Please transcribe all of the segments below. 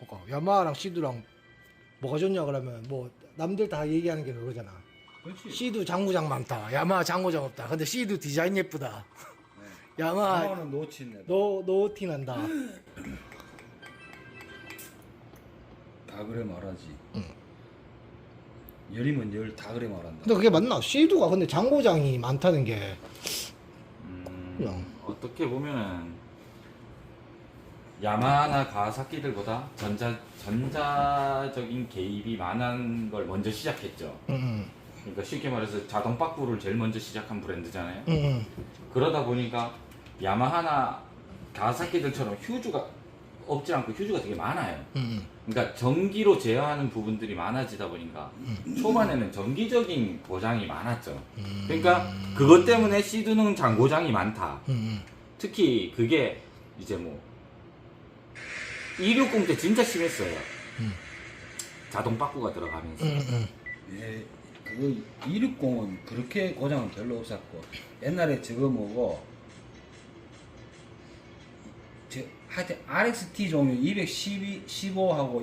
그러니까 야마하랑 시두랑 뭐가 좋냐 그러면 뭐 남들 다 얘기하는 게 그거잖아. 그렇지. 시두 장구장 많다. 야마하 장구장 없다. 근데 시두 디자인 예쁘다. 야마하 야마는 놓친네. 노티 난다. 다 그래 말하지. 열이면 열 다 그래 말한다. 근데 그게 맞나? 시두가 근데 장고장이 많다는 게 그냥 어떻게 보면은 야마하나 가와사키들보다 전자적인 개입이 많은 걸 먼저 시작했죠. 그러니까 쉽게 말해서 자동 빠꾸를 제일 먼저 시작한 브랜드잖아요. 그러다 보니까 야마하나 가와사키들처럼 휴즈가 없지 않고 휴즈가 되게 많아요. 그러니까 전기로 제어하는 부분들이 많아지다 보니까 초반에는 전기적인 고장이 많았죠. 그러니까 그것 때문에 시드는 장고장이 많다. 특히 그게 이제 뭐 260 때 진짜 심했어요. 자동 빠꾸가 들어가면서. 예, 그거 260은 그렇게 고장은 별로 없었고 옛날에 저거 뭐고 하여튼 RXT 종류 215하고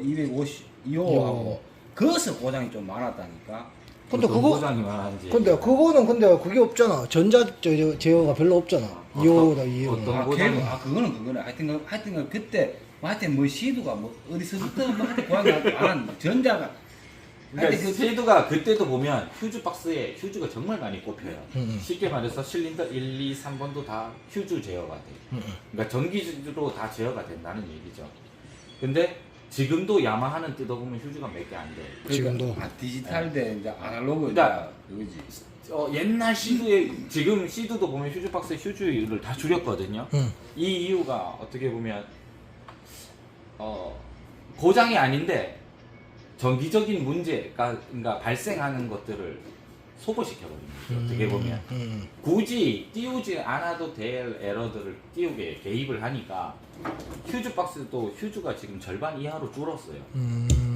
252호하고 그것은 고장이 좀 많았다니까. 근데 어떤 그거 고장이 많은지. 근데 그거는 근데 그게 없잖아. 전자 제어가 별로 없잖아. 2호다 2호. 어떤 고장이 그거는 하여튼 그때 하여튼 뭐 시두가 뭐 어디서부터 뭐 하여튼 고장이 안 왔는데 전자가 그러니까 하여튼 시드가 그때도 보면 휴즈 박스에 휴즈가 정말 많이 꼽혀요. 쉽게 말해서 실린더 1, 2, 3번도 다 휴즈 제어가 돼. 그러니까 전기로 다 제어가 된다는 얘기죠. 근데 지금도 야마하는 뜯어보면 휴즈가 몇 개 안 돼. 지금도. 디지털 대 이제 아날로그 그러니까 그거지. 옛날 시드에 지금 시드도 보면 휴즈 박스에 휴즈를 다 줄였거든요. 이 이유가 어떻게 보면 고장이 아닌데 전기적인 문제가 그러니까 발생하는 것들을 소거시켜버리는 거죠. 어떻게 보면 굳이 띄우지 않아도 될 에러들을 띄우게 개입을 하니까 휴즈 박스도 휴즈가 지금 절반 이하로 줄었어요.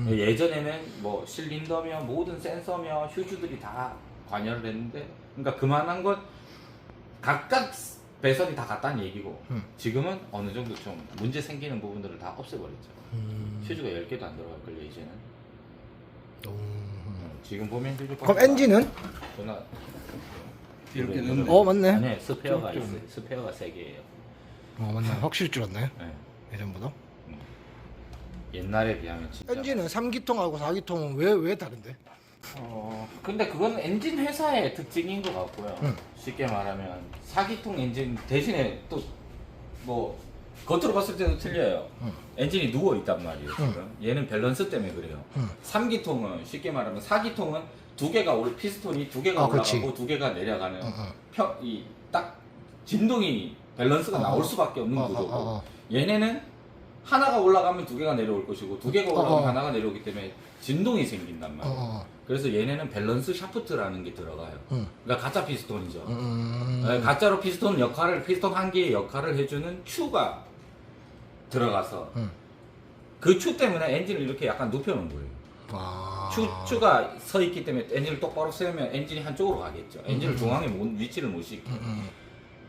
예전에는 뭐 실린더며 모든 센서며 휴즈들이 다 관여를 했는데 그러니까 그만한 건 각각 배선이 다 같다는 얘기고 지금은 어느 정도 좀 문제 생기는 부분들을 다 없애버렸죠. 휴즈가 10개도 안 들어갈걸요 이제는. 지금 보면 휴즈 그럼 엔진은? 전화 이렇게 네. 넣으면 맞네. 아니 스페어가 있어요. 스페어가 3개예요. 맞네. 확실히 줄었네. 네. 예전보다. 옛날에 비하면 진짜. 엔진은 3기통하고 4기통은 왜 다른데? 근데 그건 엔진 회사의 특징인 것 같고요. 쉽게 말하면 4기통 엔진 대신에 또 뭐 겉으로 봤을 때도 틀려요. 엔진이 누워 있단 말이에요. 지금 얘는 밸런스 때문에 그래요. 3기통은 쉽게 말하면 4기통은 피스톤이 두 개가 올라가고 그치. 두 개가 내려가는 딱 진동이 밸런스가 나올 수밖에 없는 구조고 얘네는 하나가 올라가면 두 개가 내려올 것이고 두 개가 올라가면 하나가 내려오기 때문에 진동이 생긴단 말이에요. 그래서 얘네는 밸런스 샤프트라는 게 들어가요. 그러니까 가짜 피스톤이죠. 네, 가짜로 피스톤 한 개의 역할을 해주는 큐가 들어가서 그 큐 때문에 엔진을 이렇게 약간 눕혀놓은 거예요. 큐가 서 있기 때문에 엔진을 똑바로 세우면 엔진이 한쪽으로 가겠죠. 엔진을 중앙에 위치를 못 시키고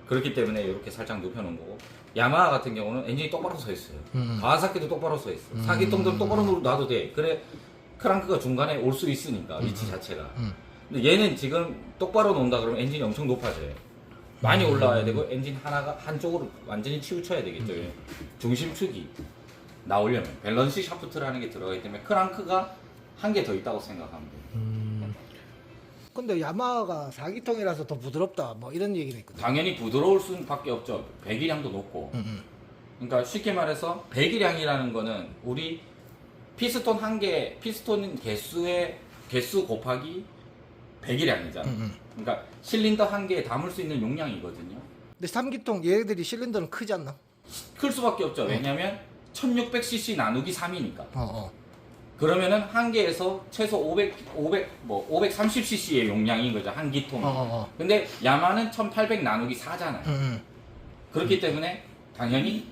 그렇기 때문에 이렇게 살짝 눕혀놓은 거고 야마하 같은 경우는 엔진이 똑바로 서 있어요. 가와사키도 똑바로 서 있어. 4기통도 똑바로 놔도 돼. 그래 크랑크가 중간에 올 수 있으니까 위치 자체가. 근데 얘는 지금 똑바로 놓는다 그러면 엔진이 엄청 높아져요. 많이 올라와야 되고 엔진 하나가 한쪽으로 완전히 치우쳐야 되겠죠. 중심축이 나오려면 밸런스 샤프트라는 게 들어가기 때문에 크랑크가 한 개 더 있다고 생각하면 돼요. 근데 야마하가 4기통이라서 더 부드럽다 뭐 이런 얘기는 있거든. 당연히 부드러울 수밖에 없죠. 배기량도 높고. 그러니까 쉽게 말해서 배기량이라는 거는 우리 피스톤 한 개, 피스톤 개수 곱하기 배기량이잖아. 그러니까 실린더 한 개에 담을 수 있는 용량이거든요. 근데 3기통 얘들이 실린더는 크지 않나? 클 수밖에 없죠. 왜냐면 1600cc 나누기 3이니까. 어. 그러면은 한 개에서 최소 530cc의 용량인 거죠. 한 기통이. 근데 야마는 1800 나누기 4잖아요. 그렇기 때문에 당연히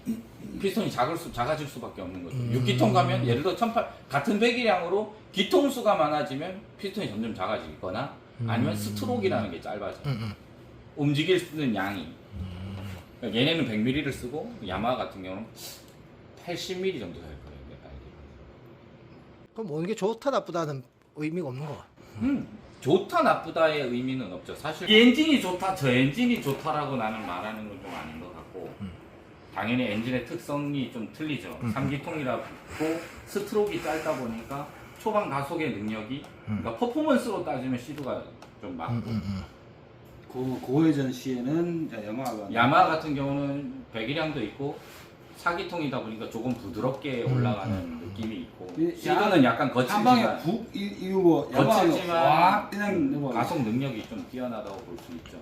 피스톤이 작아질 수밖에 없는 거죠. 6기통 가면 예를 들어 같은 배기량으로 기통 수가 많아지면 피스톤이 점점 작아지거나 아니면 스트로크라는 게 짧아져. 움직일 수 있는 양이. 그러니까 얘네는 100mm를 쓰고 야마하 같은 경우는 80mm 정도 될 거예요. 그럼 뭐 이게 좋다 나쁘다는 의미가 없는 거야. 좋다 나쁘다의 의미는 없죠. 사실 이 엔진이 좋다, 저 엔진이 좋다라고 나는 말하는 건 좀 아닌 것 같고 당연히 엔진의 특성이 좀 틀리죠. 3기통이라고 스트로크가 짧다 보니까 초반 가속의 능력이 그러니까 퍼포먼스로 따지면 시드가 좀 맞고 고회전 시에는 이제 야마하 같은 경우는 배기량도 있고 4기통이다 보니까 조금 부드럽게 올라가는 느낌이 있고 시드는 약간 한 방에 거칠지만 훅 이유고 야마하는 거칠지만 와 그냥 가속 능력이 좀 뛰어나다고 볼 수 있죠.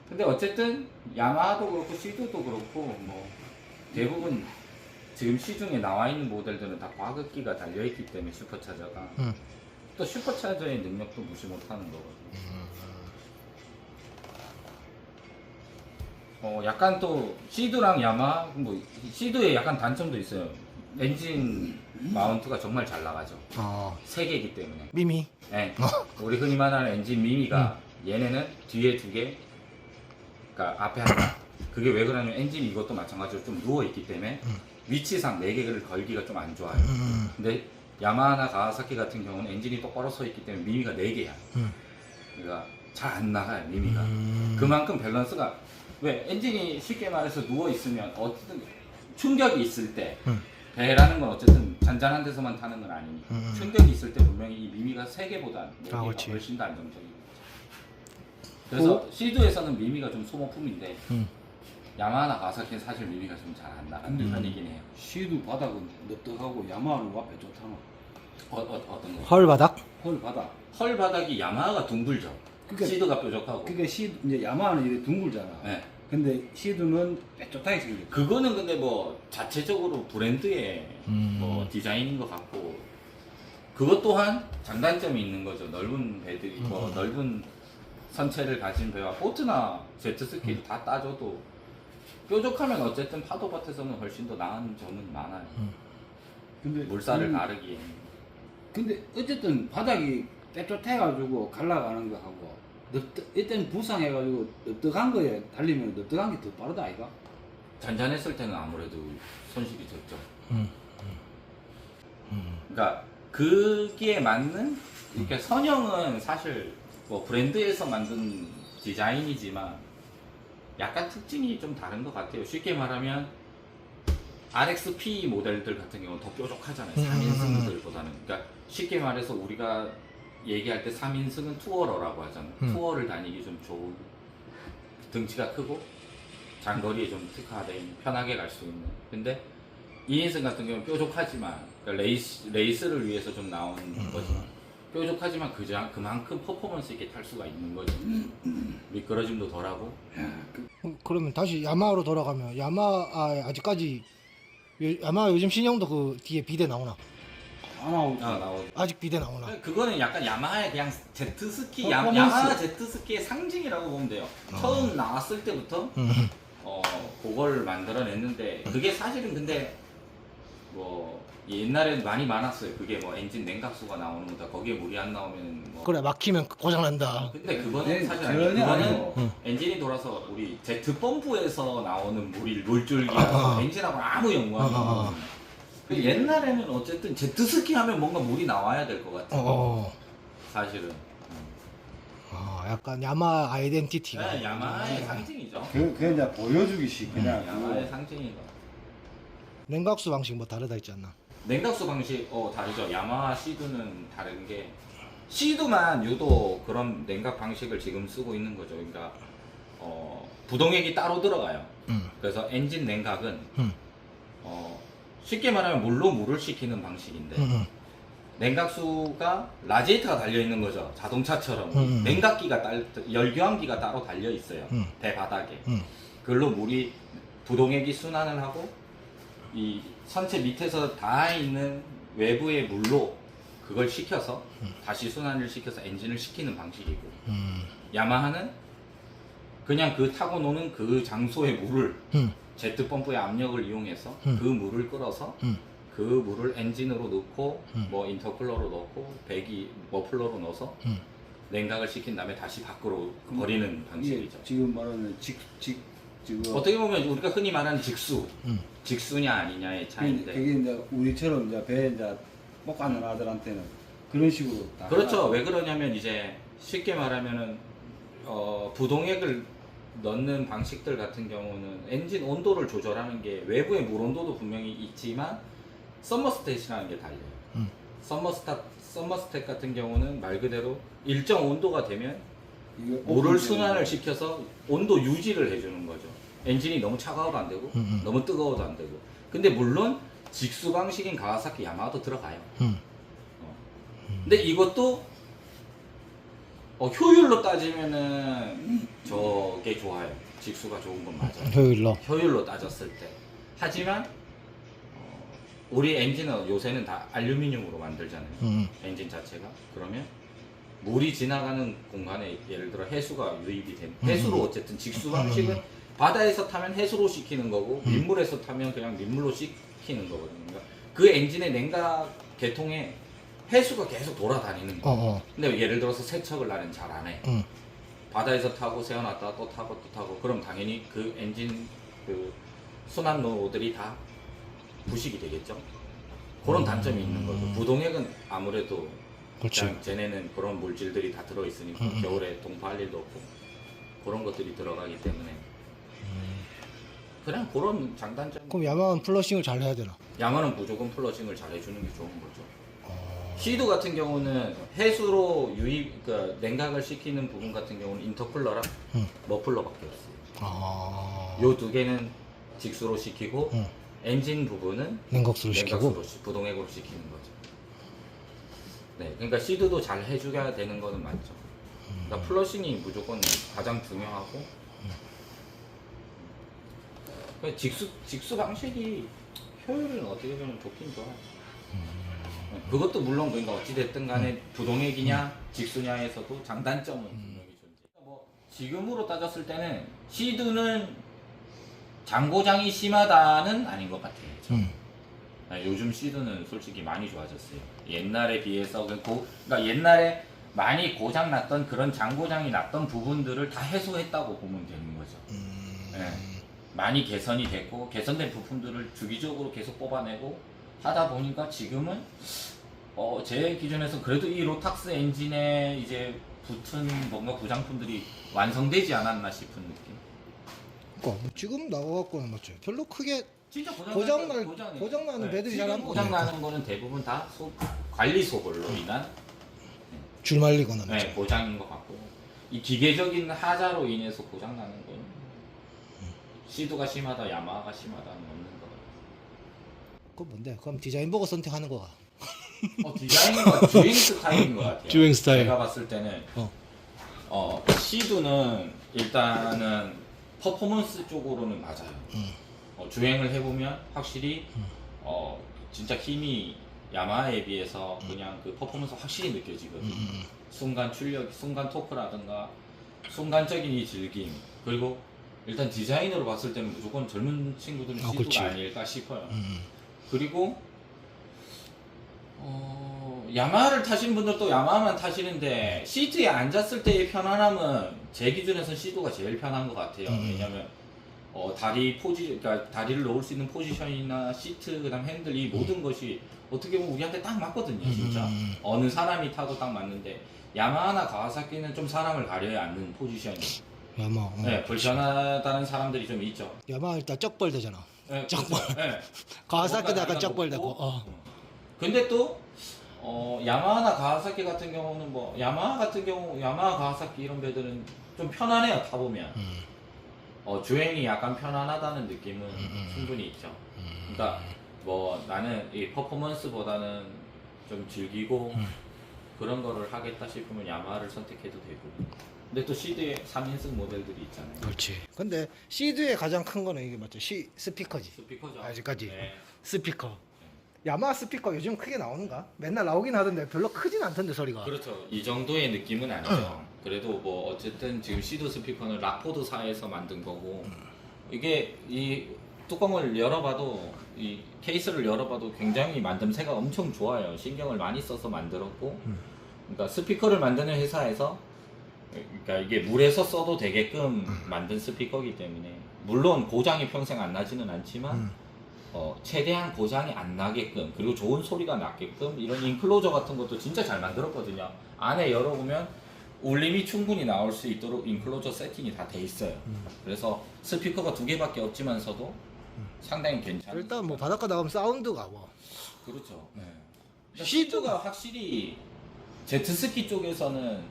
근데 어쨌든 야마하도 그렇고 시드도 그렇고 뭐 대부분 지금 시중에 나와 있는 모델들은 다 과급기가 달려 있기 때문에 슈퍼차저가 또 슈퍼차저의 능력도 무시 못하는 거거든요. 약간 또 시드랑 야마하 뭐 시드에 약간 단점도 있어요. 엔진 마운트가 정말 잘 나가죠. 세 개이기 때문에. 미미. 네. 우리 흔히 말하는 엔진 미미가 얘네는 뒤에 두 개, 그러니까 앞에 하나. 그게 왜 그러냐면 엔진이 이것도 마찬가지로 좀 누워 있기 때문에 위치상 네 개를 걸기가 좀 안 좋아요. 근데 야마하나 가와사키 같은 경우는 엔진이 똑바로 서 있기 때문에 미미가 네 개야. 그러니까 잘 안 나가요 미미가. 그만큼 밸런스가 왜 엔진이 쉽게 말해서 누워 있으면 어쨌든 충격이 있을 때 배라는 건 어쨌든 잔잔한 데서만 타는 건 아니니까 충격이 있을 때 분명히 이 미미가 3개보다 4개가 그렇지. 훨씬 더 안정적이고 그래서 시드에서는 미미가 좀 소모품인데 야마하나 가와사키는 사실 미미가 좀 잘 안 나가는 편이긴 해요. 시드 바닥은 납득하고 야마하는 와 좋다나. 어떤 거? 헐 바닥. 헐 바닥. 헐 바닥이 야마하가 둥글죠. 그러니까- 시드가 뾰족하고. 그러니까 시드 이제 야마하는 이렇게 둥글잖아. 네. 근데 시드는 뾰족하게 생겼어. 그거는 근데 뭐 자체적으로 브랜드의 뭐 음. 디자인인 것 같고 그것 또한 장단점이 있는 거죠. 넓은 배들이 뭐 넓은 선체를 가진 배와 보트나 제트스키 다 따져도 뾰족하면 어쨌든 파도밭에서는 훨씬 더 나은 점은 많아요. 근데 물살을 가르기에. 근데 어쨌든 바닥이 뾰족해가지고 갈라가는 거 하고 이때는 부상해가지고 납득한 거에 달리면 납득한 게 더 빠르다 아이가? 잔잔했을 때는 아무래도 손실이 적죠. 그러니까 그기에 맞는 이렇게 선형은 사실 뭐 브랜드에서 만든 디자인이지만 약간 특징이 좀 다른 것 같아요. 쉽게 말하면 RXP 모델들 같은 경우는 더 뾰족하잖아요. 3인승들보다는. 그러니까 쉽게 말해서 우리가 얘기할 때 3인승은 투어러라고 하잖아요. 투어를 다니기 좀 좋은 등치가 크고 장거리에 좀 특화된 편하게 갈 수 있는. 근데 2인승 같은 경우는 뾰족하지만 그러니까 레이스를 위해서 좀 나온 거지만 뾰족하지만 그만큼 퍼포먼스 있게 탈 수가 있는 거죠. 미끄러짐도 덜하고. 그러면 다시 야마하로 돌아가면 야마하 아직까지 야마하 요즘 신형도 그 뒤에 비대 나오나? 안 나오지. 나오죠. 아직 비대 나오나? 그거는 약간 야마하의 그냥 제트스키, 퍼포먼스. 야마하 제트스키의 상징이라고 보면 돼요. 처음 나왔을 때부터 그걸 만들어냈는데 그게 사실은 근데 뭐 옛날에는 많이 많았어요. 그게 뭐 엔진 냉각수가 나오는 거다. 거기에 물이 안 나오면 뭐. 그래 막히면 고장 난다. 근데 그거는 네, 사실 아니에요. 전혀 그거는 아니고. 엔진이 돌아서 우리 제트 펌프에서 나오는 물줄기라서 엔진하고 아무 연관이 없는. 그 옛날에는 어쨌든 제트스키 하면 뭔가 물이 나와야 될 것 같아요. 사실은. 약간 야마하 아이덴티티가. 네, 야마하의 상징이죠. 그냥 이제 보여주기식 그냥. 야마하의 상징이죠. 냉각수 방식 뭐 다르다 했지 않나? 냉각수 방식 다르죠. 야마하 시드는 다른 게 시드만 유독 그런 냉각 방식을 지금 쓰고 있는 거죠. 그러니까 부동액이 따로 들어가요. 그래서 엔진 냉각은 쉽게 말하면 물로 물을 식히는 방식인데 냉각수가 라디에이터가 달려 있는 거죠. 자동차처럼 냉각기가 열교환기가 따로 달려 있어요. 배 바닥에. 그걸로 물이 부동액이 순환을 하고 이 선체 밑에서 닿아 있는 외부의 물로 그걸 식혀서 다시 순환을 시켜서 엔진을 식히는 방식이고 야마하는 그냥 그 타고 노는 그 장소의 물을 제트 펌프의 압력을 이용해서 그 물을 끌어서 그 물을 엔진으로 넣고 뭐 인터쿨러로 넣고 배기 머플러로 넣어서 냉각을 시킨 다음에 다시 밖으로 버리는 방식이죠. 지금 말하는 지금 어떻게 보면 우리가 흔히 말하는 직수냐 아니냐의 차이인데 그게 이제 우리처럼 이제 배 이제 못 가는 아들한테는 그런 식으로 다 그렇죠. 해놔. 왜 그러냐면 이제 쉽게 말하면은 부동액을 넣는 방식들 같은 경우는 엔진 온도를 조절하는 게 외부의 물 온도도 분명히 있지만 서머스탯이라는 게 달려요. 서머스탯 같은 경우는 말 그대로 일정 온도가 되면 이거 물을 오픈 순환을 되는 시켜서 온도 유지를 해주는 거죠. 엔진이 너무 차가워도 안 되고 너무 뜨거워도 안 되고. 근데 물론 직수 방식인 가와사키 야마하도 들어가요. 근데 이것도 효율로 따지면은 저게 좋아요. 직수가 좋은 건 맞아요. 효율로. 효율로 따졌을 때. 하지만 우리 엔진은 요새는 다 알루미늄으로 만들잖아요. 엔진 자체가. 그러면 물이 지나가는 공간에 예를 들어 해수가 유입이 된 해수로 어쨌든 직수 방식은 바다에서 타면 해수로 시키는 거고 민물에서 타면 그냥 민물로 시키는 거거든요. 그러니까 그 엔진의 냉각 계통에 해수가 계속 돌아다니는 거예요. 근데 예를 들어서 세척을 나는 잘 안 해. 바다에서 타고 세워놨다가 또 타고 또 타고 그럼 당연히 그 엔진 그 순환로들이 다 부식이 되겠죠. 그런 단점이 있는 거죠. 부동액은 아무래도 그렇지. 그냥 쟤네는 그런 물질들이 다 들어있으니까 겨울에 동파할 일도 없고 그런 것들이 들어가기 때문에 그냥 그런 장단점. 그럼 야마는 플러싱을 잘 해야 되나? 야마는 무조건 플러싱을 잘 해주는 게 좋은 거죠. 시드 같은 경우는 해수로 유입, 그러니까 냉각을 시키는 부분 같은 경우는 인터쿨러랑 머플러밖에 없어요. 요 두 개는 직수로 시키고 엔진 부분은 냉각수로 시키고. 부동액으로 시키는 거죠. 네, 그러니까 시드도 잘 해줘야 되는 거는 맞죠. 그러니까 플러싱이 무조건 가장 중요하고. 그러니까 직수 방식이 효율은 어떻게 보면 좋긴 좋아요. 그것도 물론 그러니까 어찌됐든 간에 부동액이냐 직수냐에서도 장단점은 분명히 존재. 뭐 지금으로 따졌을 때는 시드는 장고장이 심하다는 아닌 것 같아요. 요즘 시드는 솔직히 많이 좋아졌어요. 옛날에 비해서 그러니까 옛날에 많이 고장 났던 그런 장고장이 났던 부분들을 다 해소했다고 보면 되는 거죠. 네. 많이 개선이 됐고 개선된 부품들을 주기적으로 계속 뽑아내고 하다 보니까 지금은 제 기준에서 그래도 이 로탁스 엔진에 이제 붙은 뭔가 부장품들이 완성되지 않았나 싶은 느낌. 그러니까 뭐 지금 나와갖고는 맞죠. 별로 크게 진짜 고장 나는 배들이 잘 안 고장 보이니까. 나는 거는 대부분 다 관리 소홀로 인한 줄 말리거나 맞죠. 고장인 것 같고 이 기계적인 하자로 인해서 고장 나는 거는 시드가 심하다, 야마하가 심하다는 없는 거 같아요. 그건 뭔데? 그럼 디자인 보고 선택하는 거가. 디자인과 주행 스타일인 것 같아요. 주행 스타일. 제가 봤을 때는 시드는 일단은 퍼포먼스 쪽으로는 맞아요. 주행을 해보면 확실히 진짜 힘이 야마하에 비해서 그냥 그 퍼포먼스 확실히 느껴지거든요. 순간 출력, 순간 토크라든가 순간적인 이 즐김, 그리고 일단 디자인으로 봤을 때는 무조건 젊은 친구들은 시드가 그치. 아닐까 싶어요. 그리고 야마하를 타시는 분들도 야마하만 타시는데 시트에 앉았을 때의 편안함은 제 기준에서 시드가 제일 편한 것 같아요. 왜냐면 그러니까 다리를 놓을 수 있는 포지션이나 시트, 그다음 핸들 이 모든 것이 어떻게 보면 우리한테 딱 맞거든요, 진짜. 어느 사람이 타도 딱 맞는데 야마하나 가와사키는 좀 사람을 가려야 않는 포지션이. 야마. 네, 불편하다는 사람들이 좀 있죠. 야마 일단 쩍벌 되잖아. 네, 쩍벌. 그렇죠. 네. 가와사키도 약간 뭔가 쩍벌 나이가 되고. 높고. 근데 또 야마하나 가와사키 같은 경우는 뭐 야마하 가와사키 이런 배들은 좀 편안해요, 타보면. 주행이 약간 편안하다는 느낌은 충분히 있죠. 그러니까 뭐 나는 이 퍼포먼스보다는 좀 즐기고 그런 거를 하겠다 싶으면 야마하를 선택해도 되고. 근데 또 시드에 3인승 모델들이 있잖아요. 그렇지. 근데 시드의 가장 큰 거는 이게 맞죠. 스피커지. 스피커죠. 아직까지. 네. 스피커. 야마하 스피커 요즘 크게 나오는가? 맨날 나오긴 하던데 별로 크진 않던데 소리가. 그렇죠. 이 정도의 느낌은 아니죠. 그래도 뭐 어쨌든 지금 시드 스피커는 락포드사에서 만든 거고 이게 이 뚜껑을 열어봐도 이 케이스를 열어봐도 굉장히 만듦새가 엄청 좋아요. 신경을 많이 써서 만들었고 그러니까 스피커를 만드는 회사에서 그러니까 이게 물에서 써도 되게끔 만든 스피커이기 때문에 물론 고장이 평생 안 나지는 않지만 최대한 고장이 안 나게끔 그리고 좋은 소리가 나게끔 이런 인클로저 같은 것도 진짜 잘 만들었거든요. 안에 열어보면 울림이 충분히 나올 수 있도록 인클로저 세팅이 다 돼 있어요. 그래서 스피커가 2개밖에 없지만서도 상당히 괜찮아요. 일단 뭐 바닷가 나가면 사운드가 뭐 그렇죠. 네. 시드가 확실히 제트스키 쪽에서는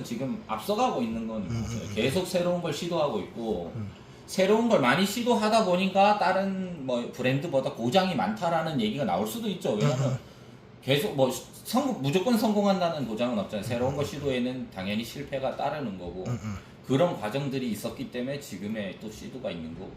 지금 앞서가고 있는 건 맞아요. 계속 새로운 걸 시도하고 있고 새로운 걸 많이 시도하다 보니까 다른 뭐 브랜드보다 고장이 많다라는 얘기가 나올 수도 있죠. 왜냐면 계속 뭐 무조건 성공한다는 보장은 없잖아요. 새로운 거 시도에는 당연히 실패가 따르는 거고 그런 과정들이 있었기 때문에 지금의 또 시도가 있는 거고.